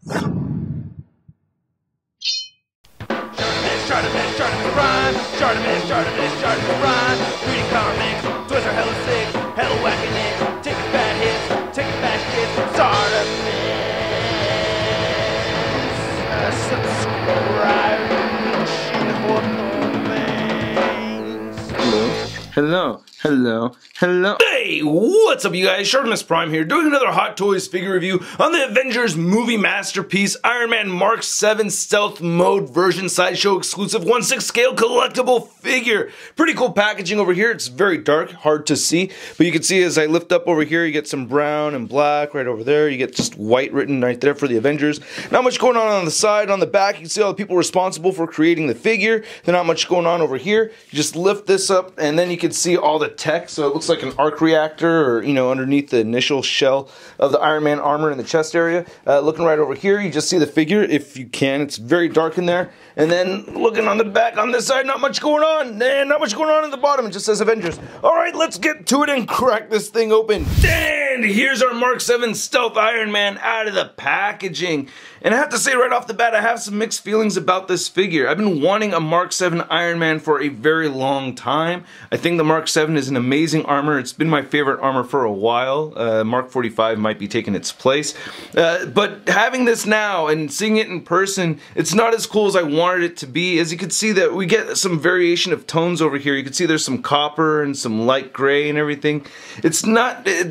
ShartimusPrime, ShartimusPrime, reading comics, toys are hella sick, hella whacking it, taking bad hits, taking bad shit, Subscribe for comments. Hello. Hey, what's up you guys? ShartimusPrime here, doing another Hot Toys figure review on the Avengers movie masterpiece, Iron Man Mark VII Stealth Mode version Sideshow exclusive 1/6 scale collectible figure. Pretty cool packaging over here. It's very dark, hard to see, but you can see as I lift up over here, you get some brown and black right over there. You get just white written right there for the Avengers. Not much going on the side. On the back, you can see all the people responsible for creating the figure. There's not much going on over here. You just lift this up, and then you can see all the tech. So it looks like an arc reactor, or underneath the initial shell of the Iron Man armor in the chest area. Looking right over here, you just see the figure if you can. It's very dark in there. And then looking on the back on this side, not much going on. And not much going on at the bottom. It just says Avengers. Alright, let's get to it and crack this thing open. And here's our Mark VII Stealth Iron Man out of the packaging. And I have to say right off the bat, I have some mixed feelings about this figure. I've been wanting a Mark VII Iron Man for a very long time. I think the Mark VII is an amazing armor. It's been my favorite armor for a while. Mark 45 might be taking its place. But having this now and seeing it in person, it's not as cool as I wanted it to be. As you can see that we get some variation of tones over here. You can see there's some copper and some light gray and everything. It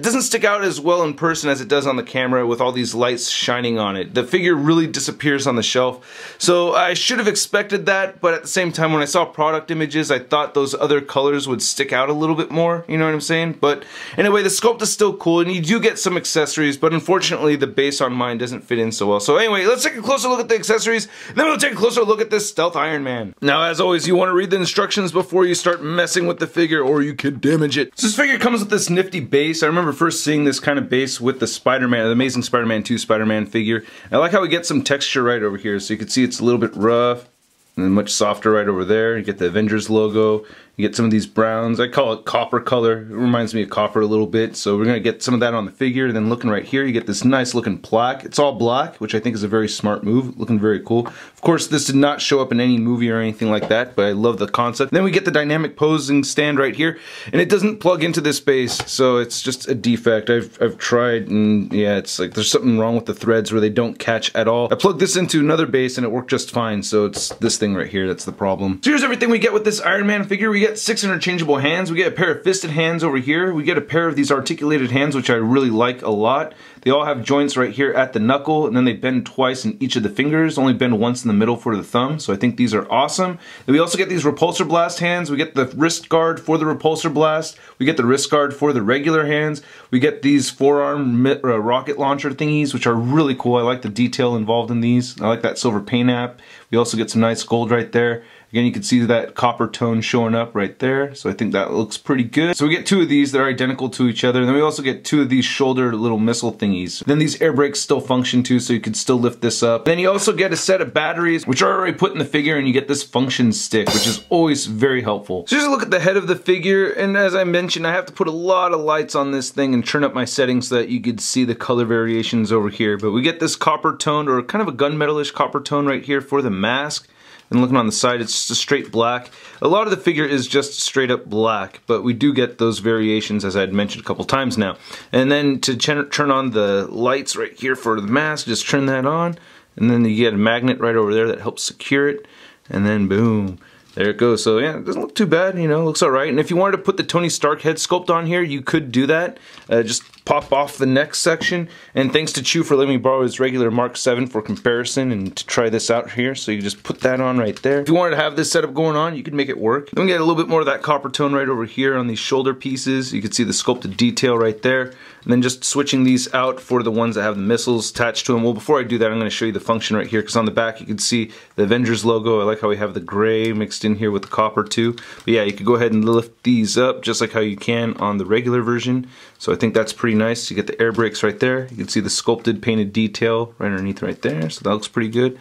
doesn't stick out as well in person as it does on the camera with all these lights shining on it. The figure really disappears on the shelf. So I should have expected that, but at the same time when I saw product images, I thought those other colors would stick out a little bit more, you know what I'm saying? But anyway, the sculpt is still cool, and you do get some accessories, but unfortunately the base on mine doesn't fit in so well. So anyway, let's take a closer look at the accessories, then we'll take a closer look at this Stealth Iron Man. Now, as always, you want to read the instructions before you start messing with the figure, or you could damage it. So this figure comes with this nifty base. I remember first seeing this kind of base with the Spider-Man, the Amazing Spider-Man 2 Spider-Man figure. I like how we get some texture right over here, so you can see it's a little bit rough, and then much softer right over there. You get the Avengers logo. You get some of these browns. I call it copper color. It reminds me of copper a little bit. So we're going to get some of that on the figure. And then looking right here, you get this nice looking plaque. It's all black, which I think is a very smart move. Looking very cool. Of course, this did not show up in any movie or anything like that, but I love the concept. Then we get the dynamic posing stand right here. And it doesn't plug into this base, so it's just a defect. I've tried, and yeah, it's like there's something wrong with the threads where they don't catch at all. I plugged this into another base and it worked just fine, so it's this thing right here that's the problem. So here's everything we get with this Iron Man figure. We get 6 interchangeable hands. We get a pair of fisted hands over here. We get a pair of these articulated hands, which I really like a lot. They all have joints right here at the knuckle, and then they bend twice in each of the fingers, only bend once in the middle for the thumb, so I think these are awesome. And we also get these repulsor blast hands. We get the wrist guard for the repulsor blast. We get the wrist guard for the regular hands. We get these forearm rocket launcher thingies, which are really cool. I like the detail involved in these. I like that silver paint app. We also get some nice gold right there. Again, you can see that copper tone showing up right there, so I think that looks pretty good. So we get 2 of these that are identical to each other, and then we also get 2 of these shoulder little missile thingies. Then these air brakes still function too, so you can still lift this up. Then you also get a set of batteries, which are already put in the figure, and you get this function stick, which is always very helpful. So just look at the head of the figure, and as I mentioned, I have to put a lot of lights on this thing and turn up my settings so that you could see the color variations over here. But we get this copper toned, or kind of a gunmetalish copper tone right here for the mask. And looking on the side, it's just a straight black. A lot of the figure is just straight up black, but we do get those variations, as I had mentioned a couple times now. And then to turn on the lights right here for the mask, just turn that on, and then you get a magnet right over there that helps secure it, and then boom. There it goes. So yeah, it doesn't look too bad, you know, it looks alright. And if you wanted to put the Tony Stark head sculpt on here, you could do that. Just pop off the neck section. And thanks to Chew for letting me borrow his regular Mark VII for comparison and to try this out here. So you just put that on right there. If you wanted to have this setup going on, you could make it work. Then we get a little bit more of that copper tone right over here on these shoulder pieces. You can see the sculpted detail right there. And then just switching these out for the ones that have the missiles attached to them. Well, before I do that, I'm going to show you the function right here, because on the back you can see the Avengers logo. I like how we have the gray mixed in here with the copper too. But yeah, you could go ahead and lift these up just like how you can on the regular version. So I think that's pretty nice. You get the air brakes right there. You can see the sculpted painted detail right underneath right there. So that looks pretty good.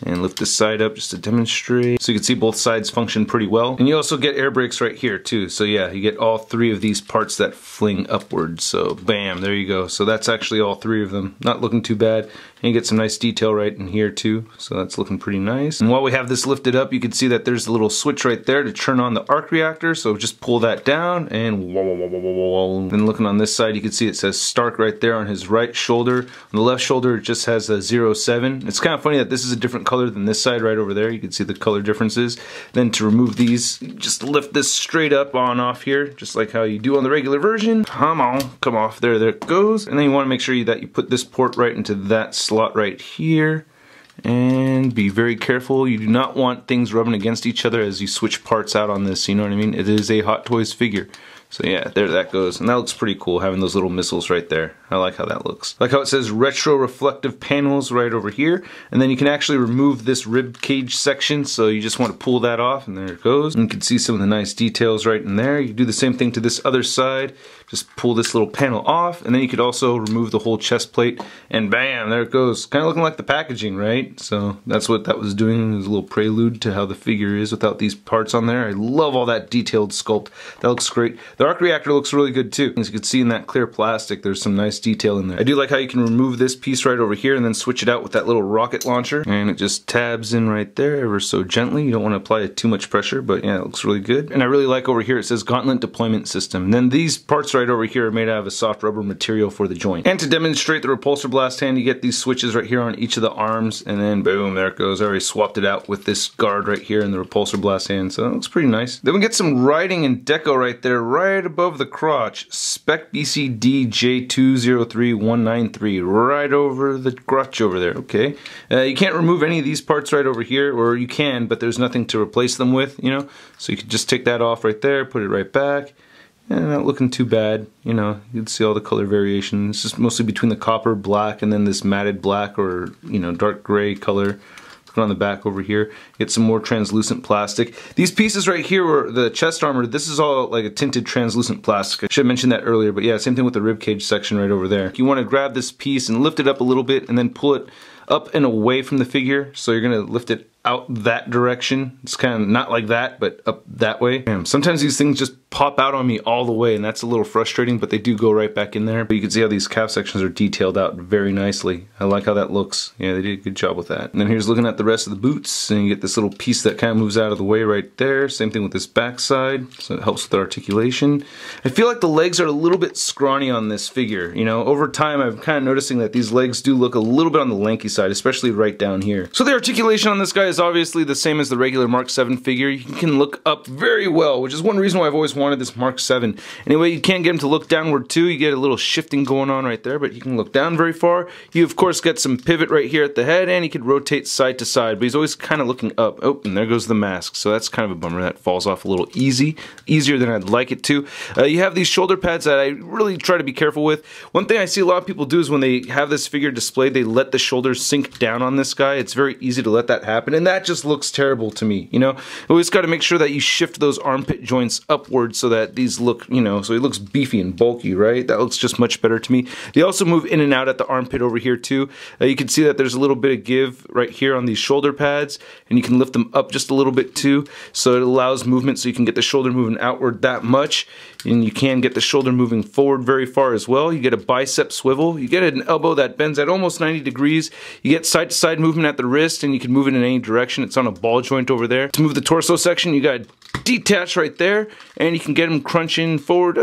And lift this side up just to demonstrate. So you can see both sides function pretty well. And you also get air brakes right here too. So yeah, you get all three of these parts that fling upwards. So bam, there you go. So that's actually all three of them. Not looking too bad. And you get some nice detail right in here too. So that's looking pretty nice. And while we have this lifted up, you can see that there's a little switch right there to turn on the arc reactor. So just pull that down and whoa, whoa, whoa, whoa, whoa, whoa. Then looking on this side, you can see it says Stark right there on his right shoulder. On the left shoulder, it just has a 07. It's kind of funny that this is a different color than this side right over there. You can see the color differences. Then to remove these, just lift this straight up on off here, just like how you do on the regular version. Come on, come off. There it goes. And then you want to make sure that you put this port right into that slot right here. And be very careful. You do not want things rubbing against each other as you switch parts out on this, you know what I mean? It is a Hot Toys figure. So yeah, there that goes. And that looks pretty cool, having those little missiles right there. I like how that looks. Like how it says retro reflective panels right over here. And then you can actually remove this rib cage section. So you just want to pull that off, and there it goes. And you can see some of the nice details right in there. You can do the same thing to this other side. Just pull this little panel off, and then you could also remove the whole chest plate, and bam, there it goes. Kind of looking like the packaging, right? So that's what that was doing. It was a little prelude to how the figure is without these parts on there. I love all that detailed sculpt. That looks great. The arc reactor looks really good too. As you can see in that clear plastic, there's some nice detail in there. I do like how you can remove this piece right over here and then switch it out with that little rocket launcher, and it just tabs in right there ever so gently. You don't want to apply too much pressure, but yeah, it looks really good. And I really like over here it says Gauntlet Deployment System. And then these parts right over here are made out of a soft rubber material for the joint. And to demonstrate the repulsor blast hand, you get these switches right here on each of the arms, and then boom, there it goes. I already swapped it out with this guard right here in the repulsor blast hand, so that looks pretty nice. Then we get some writing and deco right there, right above the crotch. Spec BCD J203193, right over the crotch over there. Okay. You can't remove any of these parts right over here, or you can, but there's nothing to replace them with, you know? So you can just take that off right there, put it right back. And not looking too bad, you know, you can see all the color variation. It's just mostly between the copper, black, and then this matted black or, you know, dark gray color. Looking on the back over here, get some more translucent plastic. These pieces right here were the chest armor. This is all like a tinted translucent plastic. I should have mentioned that earlier, but yeah, same thing with the ribcage section right over there. You want to grab this piece and lift it up a little bit and then pull it up and away from the figure. So you're going to lift it out that direction. It's kind of not like that, but up that way. Damn, sometimes these things just pop out on me all the way, and that's a little frustrating, but they do go right back in there. But you can see how these calf sections are detailed out very nicely. I like how that looks. Yeah, they did a good job with that. And then here's looking at the rest of the boots, and you get this little piece that kind of moves out of the way right there. Same thing with this back side, so it helps with articulation. I feel like the legs are a little bit scrawny on this figure. You know, over time I'm kind of noticing that these legs do look a little bit on the lanky side, especially right down here. So the articulation on this guy is obviously the same as the regular Mark VII figure. You can look up very well, which is one reason why I've always wanted this Mark VII. Anyway, you can't get him to look downward too. You get a little shifting going on right there, but you can look down very far. You of course get some pivot right here at the head, and he could rotate side to side, but he's always kind of looking up. Oh, and there goes the mask. So that's kind of a bummer. That falls off a little easier than I'd like it to. You have these shoulder pads that I really try to be careful with. One thing I see a lot of people do is when they have this figure displayed, they let the shoulders sink down on this guy. It's very easy to let that happen, and that just looks terrible to me, you know? You always got to make sure that you shift those armpit joints upwards so that these look, you know, so he looks beefy and bulky, right? That looks just much better to me. They also move in and out at the armpit over here too. You can see that there's a little bit of give right here on these shoulder pads, and you can lift them up just a little bit too, so it allows movement so you can get the shoulder moving outward that much, and you can get the shoulder moving forward very far as well. You get a bicep swivel, you get an elbow that bends at almost 90 degrees, you get side to side movement at the wrist, and you can move it in any direction. It's on a ball joint over there. To move the torso section, you got detach right there, and you can get them crunching forward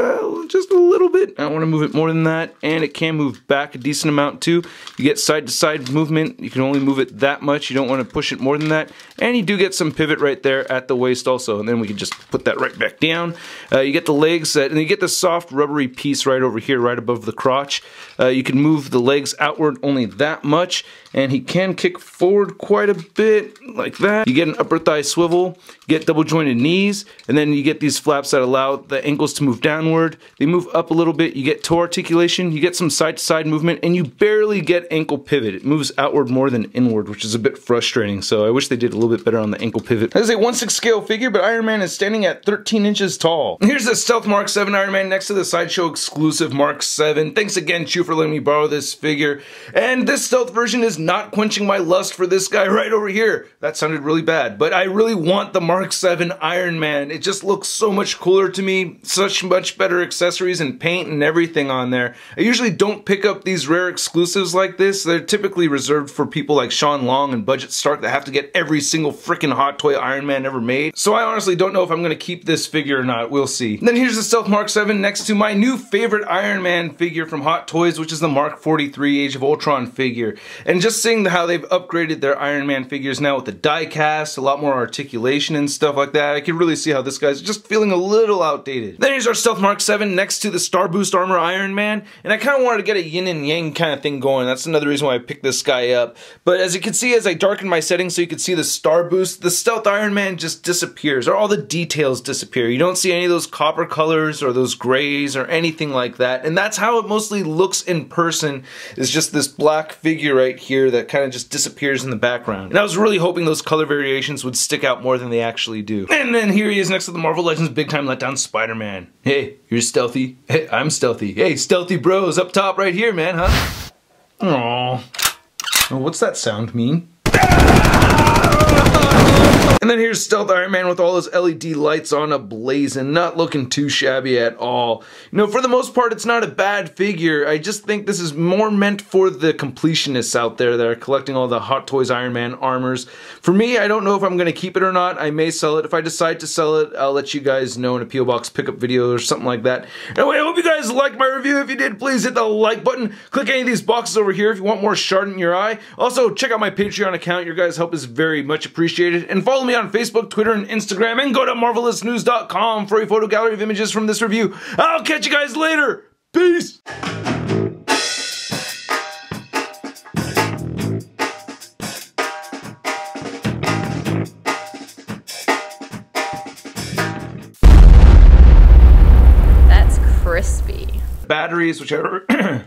just a little bit. I don't want to move it more than that, and it can move back a decent amount too. You get side to side movement. You can only move it that much. You don't want to push it more than that, and you do get some pivot right there at the waist also, and then we can just put that right back down. You get the legs, and you get the soft rubbery piece right over here, right above the crotch. You can move the legs outward only that much, and he can kick forward quite a bit like that. You get an upper thigh swivel, you get double jointed knees. knees, and then you get these flaps that allow the ankles to move downward. They move up a little bit, you get toe articulation, you get some side-to-side movement, and you barely get ankle pivot. It moves outward more than inward, which is a bit frustrating, so I wish they did a little bit better on the ankle pivot. That is a 1/6 scale figure, but Iron Man is standing at 13 inches tall. Here's the Stealth Mark 7 Iron Man next to the Sideshow exclusive Mark 7. Thanks again, Chew, for letting me borrow this figure. And this stealth version is not quenching my lust for this guy right over here. That sounded really bad, but I really want the Mark 7 Iron Man. It just looks so much cooler to me. Such much better accessories and paint and everything on there. I usually don't pick up these rare exclusives like this. They're typically reserved for people like Sean Long and Budget Stark that have to get every single freaking Hot Toy Iron Man ever made. So I honestly don't know if I'm going to keep this figure or not. We'll see. And then here's the Stealth Mark 7 next to my new favorite Iron Man figure from Hot Toys, which is the Mark 43 Age of Ultron figure. And just seeing how they've upgraded their Iron Man figures now with the die cast, a lot more articulation and stuff like that, I can really see how this guy's just feeling a little outdated. Then here's our Stealth Mark 7 next to the Star Boost Armor Iron Man, and I kind of wanted to get a yin and yang kind of thing going. That's another reason why I picked this guy up. But as you can see, as I darken my settings so you can see the Star Boost, the Stealth Iron Man just disappears, or all the details disappear. You don't see any of those copper colors or those grays or anything like that, and that's how it mostly looks in person, is just this black figure right here that kind of just disappears in the background. And I was really hoping those color variations would stick out more than they actually do. And then here he is next to the Marvel Legends Big Time Letdown Spider-Man. Hey, you're stealthy. Hey, I'm stealthy. Hey, stealthy bros up top right here, man, huh? Aww. Oh, what's that sound mean? And then here's Stealth Iron Man with all his LED lights on ablazing, not looking too shabby at all. You know, for the most part, it's not a bad figure. I just think this is more meant for the completionists out there that are collecting all the Hot Toys Iron Man armors. For me, I don't know if I'm going to keep it or not. I may sell it. If I decide to sell it, I'll let you guys know in a P.O. Box pickup video or something like that. Anyway, I hope you guys liked my review. If you did, please hit the like button. Click any of these boxes over here if you want more Shard in your eye. Also, check out my Patreon account. Your guys' help is very much appreciated. And follow me on Facebook, Twitter, and Instagram, and go to MarvelousNews.com for a photo gallery of images from this review. I'll catch you guys later. Peace! That's crispy. Batteries, whichever.